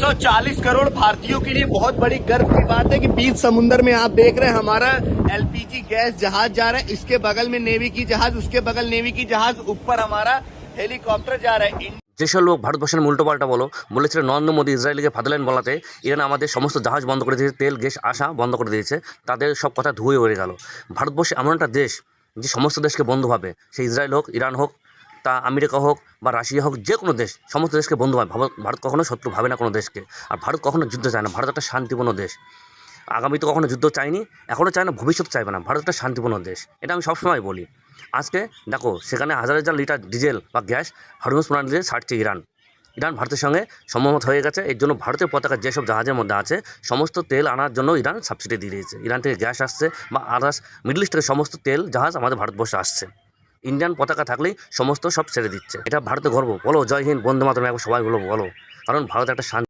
140 करोड़ भारतीयों के लिए बहुत बड़ी गर्व की बात है कि बीच समुद्र में आप देख रहे हैं हमारा एलपीजी गैस जहाज जा रहा है। इसके बगल में नेवी की जहाज, उसके बगल नेवी की जहाज, ऊपर हमारा हेलीकॉप्टर जा रहा है। যেসব লোক ভারতবর্ষের উল্টোপাল্টা বলেছিল নরেন্দ্র মোদী ইসরায়েলকে ফাদারল্যান্ড বলাতে ইরান আমাদের সমস্ত জাহাজ বন্ধ করে দিয়েছে, তেল গ্যাস আসা বন্ধ করে দিয়েছে, তাদের সব কথা ধুয়ে উড়ে গেল। ভারতবর্ষ এমন একটা দেশ যে সমস্ত দেশকে বন্ধু ভাবে, সে ইসরায়েল হোক, ইরান হোক, তা আমেরিকা হোক বা রাশিয়া হোক, যে কোনো দেশ সমস্ত দেশকে বন্ধু ভাবে। ভারত কখনো শত্রু ভাবে না কোনো দেশকে। আর ভারত কখনো যুদ্ধ চায় না। ভারত একটা শান্তিপূর্ণ দেশ। আগামীতে কখনো যুদ্ধ চায়নি, এখনও চায় না, ভবিষ্যৎ চাইবে না। ভারত একটা শান্তিপূর্ণ দেশ, এটা আমি সবসময় বলি। আজকে দেখো সেখানে হাজার হাজার লিটার ডিজেল বা গ্যাস হরমুজ প্রণালী দিয়ে ছাড়ছে ইরান। ইরান ভারতের সঙ্গে সম্মত হয়ে গেছে। এর জন্য ভারতের পতাকা যেসব জাহাজের মধ্যে আছে সমস্ত তেল আনার জন্য ইরান সাবসিডি দিয়ে দিয়েছে। ইরান থেকে গ্যাস আসছে বা আদার্স মিডল ইস্ট থেকে সমস্ত তেল জাহাজ আমাদের ভারতবর্ষে আসছে। ইন্ডিয়ান পতাকা থাকলেই সমস্ত সব ছেড়ে দিচ্ছে। এটা ভারতের গর্ব। বলো জয় হিন্দ, বন্দে মাতরম, একবার সবাই বলো। কারণ ভারত একটা শান্তি।